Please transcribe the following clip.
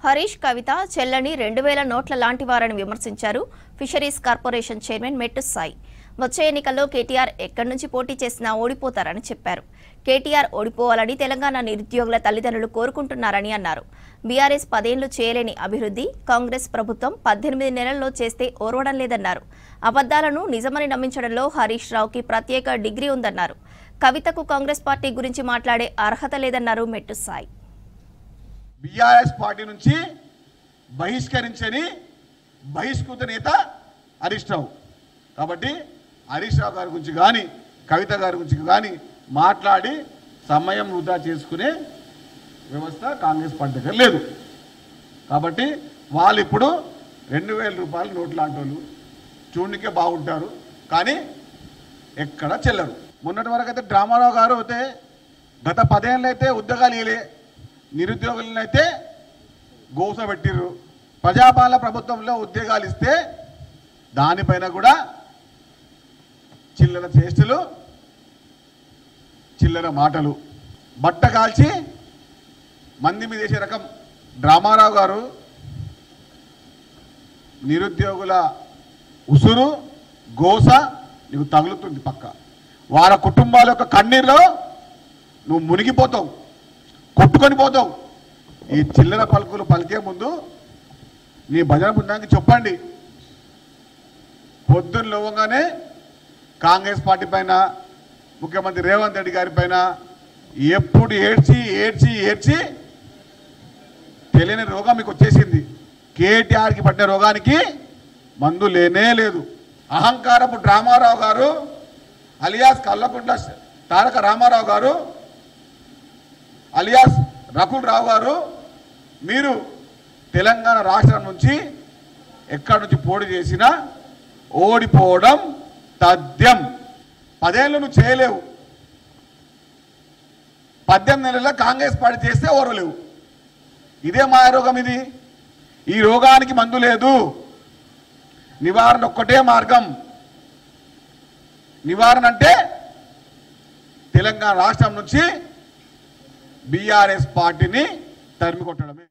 హరీష్ కవిత చెల్లని 2000 నోట్ల లాంటి వారని విమర్శించారు ఫిషరీస్ కార్పొరేషన్ చైర్మన్ మెట్టు సాయి. వచ్చే ఎన్నికల్లో కేటీఆర్ ఎక్కడి నుంచి పోటీ చేసినా ఓడిపోతారని చెప్పారు. కేటీఆర్ ఓడిపోవాలని తెలంగాణ నిరుద్యోగుల తల్లిదండ్రులు కోరుకుంటున్నారని అన్నారు. బీఆర్ఎస్ 10 ఏళ్లు చేయలేని అభివృద్ధి కాంగ్రెస్ ప్రభుత్వం 18 నెలల్లో చేస్తే ఓర్వడం లేదన్నారు. అబద్దాలను నిజమని నమ్మించడంలో హరీష్ రావుకి ప్రత్యేక డిగ్రీ ఉందన్నారు. కవితకు కాంగ్రెస్ పార్టీ గురించి మాట్లాడే అర్హత లేదన్నారు మెట్టు సాయి. బీఆర్ఎస్ పార్టీ నుంచి బహిష్కృత నేత హరీష్ రావు. కాబట్టి హరీష్ రావు గారి గురించి కానీ కవిత గారి గురించి కానీ మాట్లాడి సమయం వృధా చేసుకునే వ్యవస్థ కాంగ్రెస్ పార్టీ దగ్గర లేదు. కాబట్టి వాళ్ళు ఇప్పుడు 2000 రూపాయల నోట్లు లాంటి వాళ్ళు చూడనికే బాగుంటారు, కానీ ఎక్కడ చెల్లరు. మొన్నటి వరకు అయితే డ్రామారావు గారు అయితే గత 10 ఏళ్ళు అయితే ఉద్యోగాలు ఇవ్వలే, నిరుద్యోగులను అయితే గోస పెట్టిర్రు. ప్రజాపాలన ప్రభుత్వంలో ఉద్యోగాలు ఇస్తే దానిపైన కూడా చిల్లర చేష్టలు, చిల్లర మాటలు, బట్ట కాల్చి మంది మీద చేసే రకం. డ్రామారావు గారు నిరుద్యోగుల ఉసురు గోస నీకు తగులుతుంది పక్క. వారి కుటుంబాల యొక్క కన్నీరులో నువ్వు మునిగిపోతావు, కొట్టుకొని పోతావు. ఈ చిల్లర పలుకులు పలికే ముందు నీ భజన బృందానికి చెప్పండి. పొద్దున్న లేవగానే కాంగ్రెస్ పార్టీ పైన, ముఖ్యమంత్రి రేవంత్ రెడ్డి గారి పైన ఎప్పుడు ఏడ్చి తెలియని రోగం మీకు వచ్చేసింది. కేటీఆర్కి పడిన రోగానికి మందు లేనే లేదు. అహంకారపు డ్రామారావు గారు అలియాస్ కల్లకుంట్ల తారక రామారావు గారు అలియాస్ రకుల్ రావు గారు, మీరు తెలంగాణ రాష్ట్రం నుంచి ఎక్కడి నుంచి పోటీ చేసినా ఓడిపోవడం తథ్యం. 10 ఏళ్ళు నువ్వు చేయలేవు, 18 నెలల్లో కాంగ్రెస్ పార్టీ చేస్తే ఓరలేవు. ఇదే మాయారోగం. ఇది ఈ రోగానికి మందు లేదు. నివారణ ఒక్కటే మార్గం. నివారణ అంటే తెలంగాణ రాష్ట్రం నుంచి బీఆర్ఎస్ పార్టీని తరిమి కొట్టడమే.